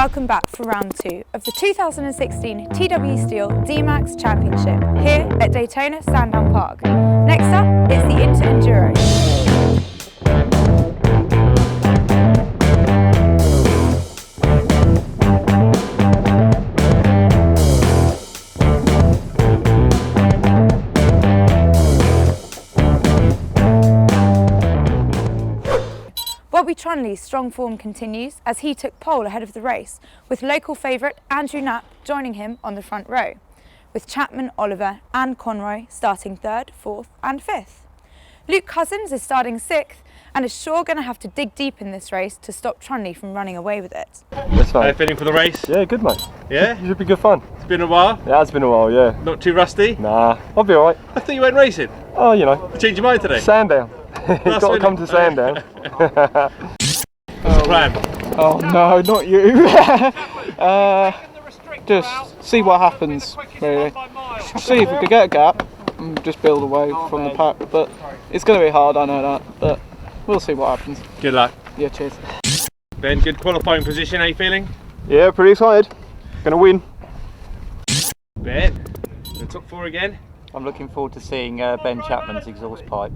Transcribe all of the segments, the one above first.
welcome back for round 2 of the 2016 TW Steel DMAX Championship here at Daytona Sandown Park. Next up, it's the Enduro. Bobby Trunley's strong form continues as he took pole ahead of the race, with local favourite Andrew Knapp joining him on the front row, with Chapman, Oliver and Conroy starting 3rd, 4th and 5th. Luke Cousins is starting 6th and is sure going to have to dig deep in this race to stop Trunley from running away with it. That's fine. How you feeling for the race? Yeah, good mate. Yeah? It should be good fun. It's been a while? Yeah, it's been a while, yeah. Not too rusty? Nah, I'll be alright. I thought you went racing. Oh, you know. You changed your mind today? Sandown. You've got to come to Sandown. What's the plan? Oh no, not you. Just see what happens, really. See if we could get a gap and just build away from the pack. But it's going to be hard, I know that. But we'll see what happens. Good luck. Yeah, cheers. Ben, good qualifying position. How you feeling? Yeah, pretty excited. Gonna win. Ben, the top 4 again. I'm looking forward to seeing Ben Chapman's exhaust pipe.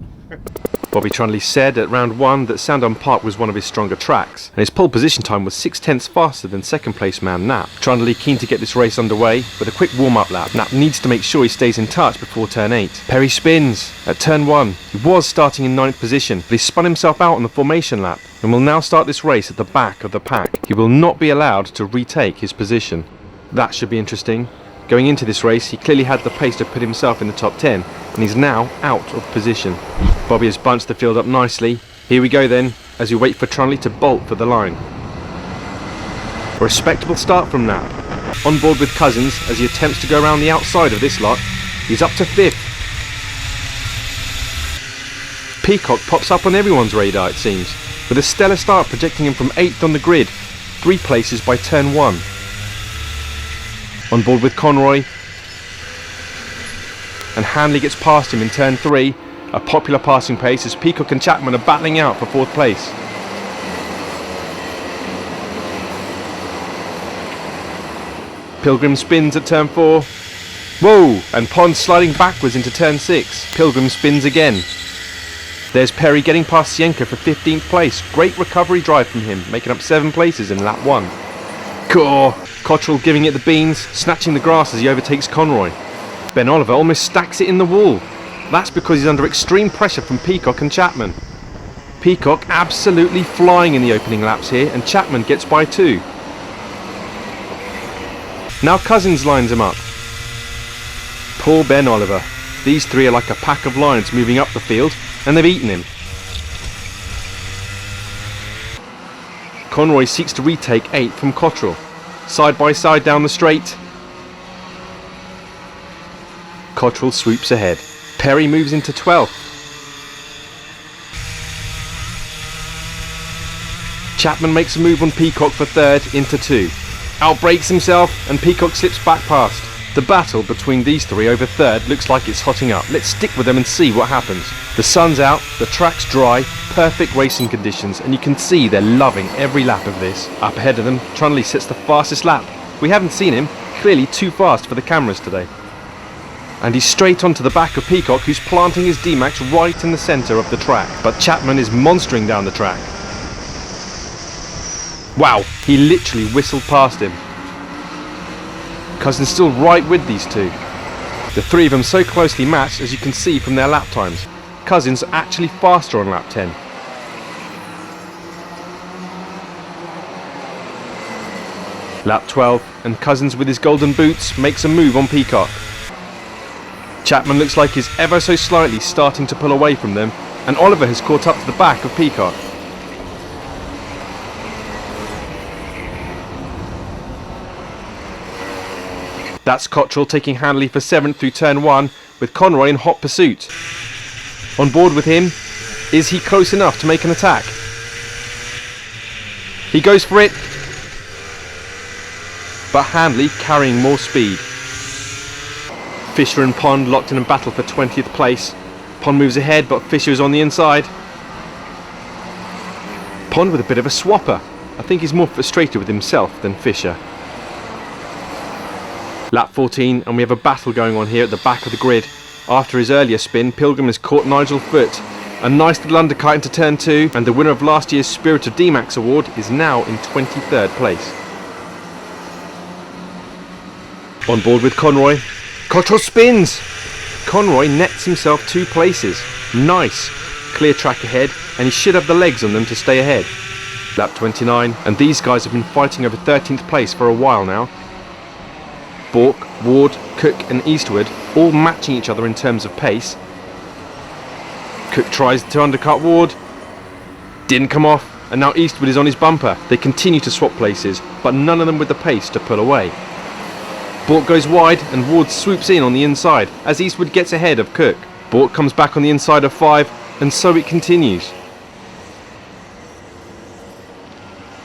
Bobby Trunley said at round 1 that Sandown Park was one of his stronger tracks, and his pole position time was 6/10 faster than second place man Knapp. Trunley keen to get this race underway with a quick warm-up lap. Knapp needs to make sure he stays in touch before turn 8. Perry spins at turn 1. He was starting in 9th position, but he spun himself out on the formation lap and will now start this race at the back of the pack. He will not be allowed to retake his position. That should be interesting. Going into this race, he clearly had the pace to put himself in the top 10, and he's now out of position. Bobby has bunched the field up nicely. Here we go then, as we wait for Trunley to bolt for the line. A respectable start from Knapp. On board with Cousins as he attempts to go around the outside of this lot. He's up to 5th. Peacock pops up on everyone's radar, it seems, with a stellar start projecting him from 8th on the grid, 3 places by turn 1. On board with Conroy, and Hanley gets past him in turn 3, a popular passing pace as Peacock and Chapman are battling out for 4th place. Pilgrim spins at turn 4, whoa, and Pond sliding backwards into turn 6, Pilgrim spins again. There's Perry getting past Sienka for 15th place, great recovery drive from him, making up 7 places in lap 1. Cottrell giving it the beans, snatching the grass as he overtakes Conroy. Ben Oliver almost stacks it in the wall. That's because he's under extreme pressure from Peacock and Chapman. Peacock absolutely flying in the opening laps here, and Chapman gets by 2. Now Cousins lines him up. Poor Ben Oliver. These 3 are like a pack of lions moving up the field, and they've eaten him. Conroy seeks to retake 8th from Cottrell. Side by side down the straight. Cottrell swoops ahead. Perry moves into 12th. Chapman makes a move on Peacock for 3rd into 2. Outbrakes himself and Peacock slips back past. The battle between these 3 over 3rd looks like it's hotting up. Let's stick with them and see what happens. The sun's out, the track's dry, perfect racing conditions, and you can see they're loving every lap of this. Up ahead of them, Trunley sets the fastest lap. We haven't seen him, clearly too fast for the cameras today. And he's straight onto the back of Peacock, who's planting his DMAX right in the centre of the track. But Chapman is monstering down the track. Wow, he literally whistled past him. Cousins still right with these 2. The 3 of them so closely matched, as you can see from their lap times. Cousins actually faster on lap 10. Lap 12, and Cousins with his golden boots makes a move on Peacock. Chapman looks like he's ever so slightly starting to pull away from them, and Oliver has caught up to the back of Peacock. That's Cottrell taking Hanley for 7th through turn 1, with Conroy in hot pursuit. On board with him, is he close enough to make an attack? He goes for it, but Hanley carrying more speed. Fisher and Pond locked in a battle for 20th place. Pond moves ahead, but Fisher is on the inside. Pond with a bit of a swapper. I think he's more frustrated with himself than Fisher. Lap 14, and we have a battle going on here at the back of the grid. After his earlier spin, Pilgrim has caught Nigel Foot. A nice little undercut into turn 2, and the winner of last year's Spirit of DMAX award is now in 23rd place. On board with Conroy. Cottrell spins! Conroy nets himself 2 places. Nice. Clear track ahead, and he should have the legs on them to stay ahead. Lap 29, and these guys have been fighting over 13th place for a while now. Bork, Ward, Cook and Eastwood all matching each other in terms of pace. Cook tries to undercut Ward. Didn't come off, and now Eastwood is on his bumper. They continue to swap places, but none of them with the pace to pull away. Bork goes wide and Ward swoops in on the inside as Eastwood gets ahead of Cook. Bork comes back on the inside of 5, and so it continues.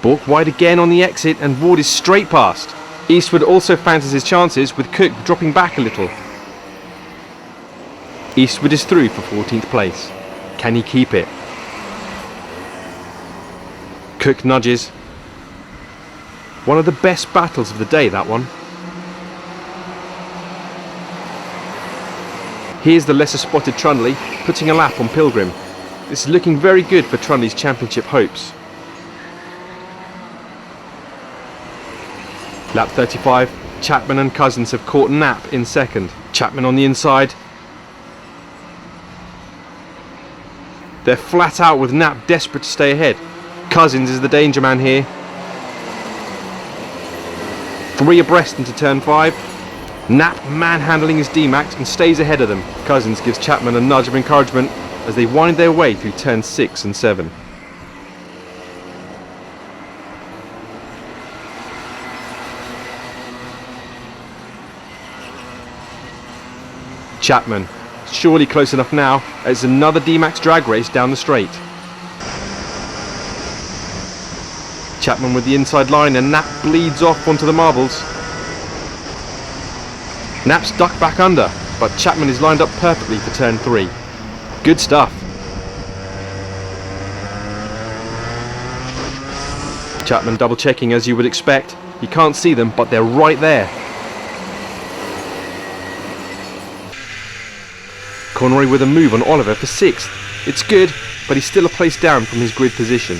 Bork wide again on the exit, and Ward is straight past. Eastwood also fancies his chances with Cook dropping back a little. Eastwood is through for 14th place. Can he keep it? Cook nudges. One of the best battles of the day, that one. Here's the lesser spotted Trundley putting a lap on Pilgrim. This is looking very good for Trundley's championship hopes. Lap 35, Chapman and Cousins have caught Knapp in second. Chapman on the inside. They're flat out with Knapp desperate to stay ahead. Cousins is the danger man here. 3 abreast into turn 5. Knapp manhandling his DMAX and stays ahead of them. Cousins gives Chapman a nudge of encouragement as they wind their way through turn 6 and 7. Chapman, surely close enough now. It's another DMAX drag race down the straight. Chapman with the inside line, and Knapp bleeds off onto the marbles. Knapp's ducked back under, but Chapman is lined up perfectly for turn 3. Good stuff. Chapman double checking as you would expect. He can't see them, but they're right there. Conroy with a move on Oliver for 6th. It's good, but he's still a place down from his grid position.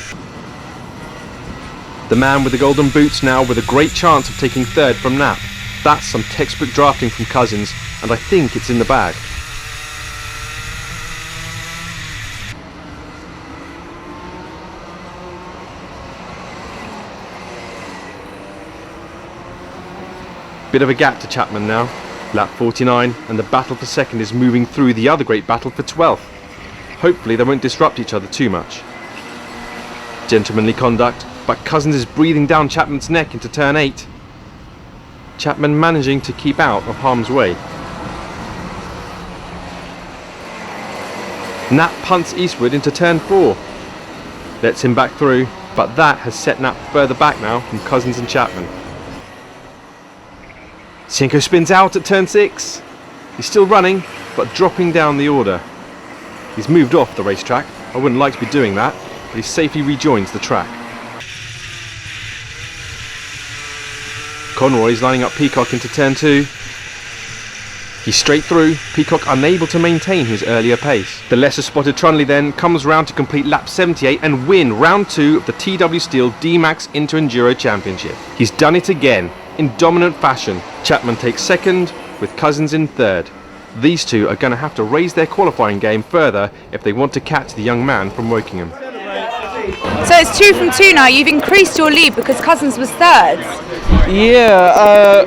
The man with the golden boots now with a great chance of taking 3rd from Knapp. That's some textbook drafting from Cousins, and I think it's in the bag. Bit of a gap to Chapman now. Lap 49, and the battle for 2nd is moving through the other great battle for 12th. Hopefully they won't disrupt each other too much. Gentlemanly conduct, but Cousins is breathing down Chapman's neck into turn 8. Chapman managing to keep out of harm's way. Knapp punts Eastwood into turn 4. Lets him back through, but that has set Knapp further back now from Cousins and Chapman. Cinco spins out at turn 6. He's still running, but dropping down the order. He's moved off the racetrack. I wouldn't like to be doing that, but he safely rejoins the track. Conroy's lining up Peacock into turn 2. He's straight through, Peacock unable to maintain his earlier pace. The lesser spotted Trundley then comes round to complete lap 78 and win round 2 of the TW Steel DMAX Inter Enduro Championship. He's done it again, in dominant fashion. Chapman takes 2nd, with Cousins in 3rd. These two are going to have to raise their qualifying game further if they want to catch the young man from Wokingham. So it's 2 from 2 now. You've increased your lead because Cousins was 3rd. Yeah,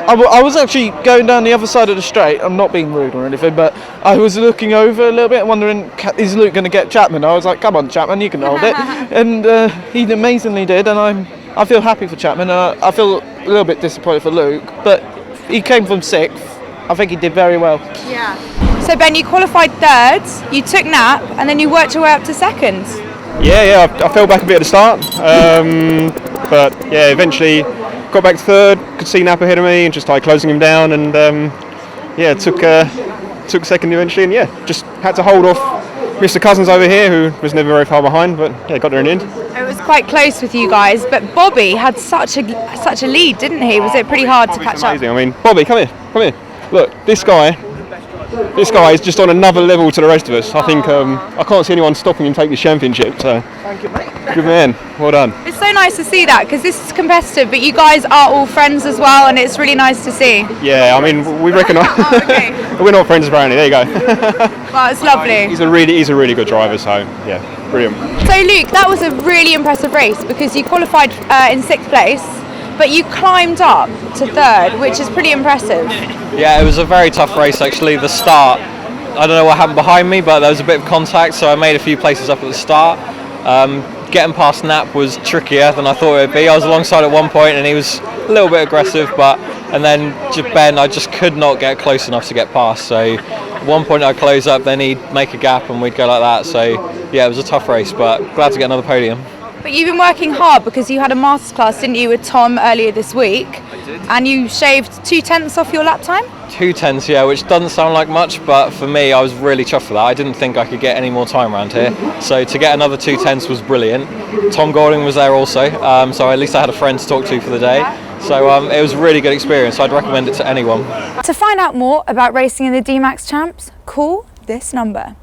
I was actually going down the other side of the straight. I'm not being rude or anything, but I was looking over a little bit, wondering, is Luke going to get Chapman? I was like, come on, Chapman, you can hold it. And he amazingly did, and I feel happy for Chapman. I feel a little bit disappointed for Luke, but he came from 6th. I think he did very well. Yeah. So Ben, you qualified 3rd, you took Knapp, and then you worked your way up to 2nd. Yeah, I fell back a bit at the start, but yeah, eventually got back to 3rd, could see Knapp ahead of me and just started closing him down, and yeah, took 2nd eventually, and yeah, just had to hold off Mr. Cousins over here, who was never very far behind, but yeah, got there in the end. It was quite close with you guys, but Bobby had such a lead, didn't he? Was it pretty hard to catch up? Amazing. I mean, Bobby, come here. Look, this guy is just on another level to the rest of us. I think I can't see anyone stopping him take this championship. So, thank you, mate. Good man. Well done. It's so nice to see that because this is competitive, but you guys are all friends as well, and it's really nice to see. Yeah, I mean, we recognise. Oh, okay. We're not friends apparently. There you go. Well, it's lovely. He's a really good driver. So yeah, brilliant. So Luke, that was a really impressive race because you qualified in 6th place, but you climbed up to 3rd, which is pretty impressive. Yeah, it was a very tough race actually. The start, I don't know what happened behind me, but there was a bit of contact, so I made a few places up at the start. Getting past Knapp was trickier than I thought it would be. I was alongside at one point and he was a little bit aggressive, and then Ben, I just could not get close enough to get past. So at one point I'd close up, then he'd make a gap and we'd go like that. So yeah, it was a tough race, but glad to get another podium. But you've been working hard because you had a masterclass, didn't you, with Tom earlier this week? I did. And you shaved 2/10 off your lap time? 2/10, yeah, which doesn't sound like much, but for me, I was really chuffed for that. I didn't think I could get any more time around here. So to get another 2/10 was brilliant. Tom Golding was there also, so at least I had a friend to talk to for the day. So it was a really good experience. I'd recommend it to anyone. To find out more about racing in the DMAX Champs, call this number.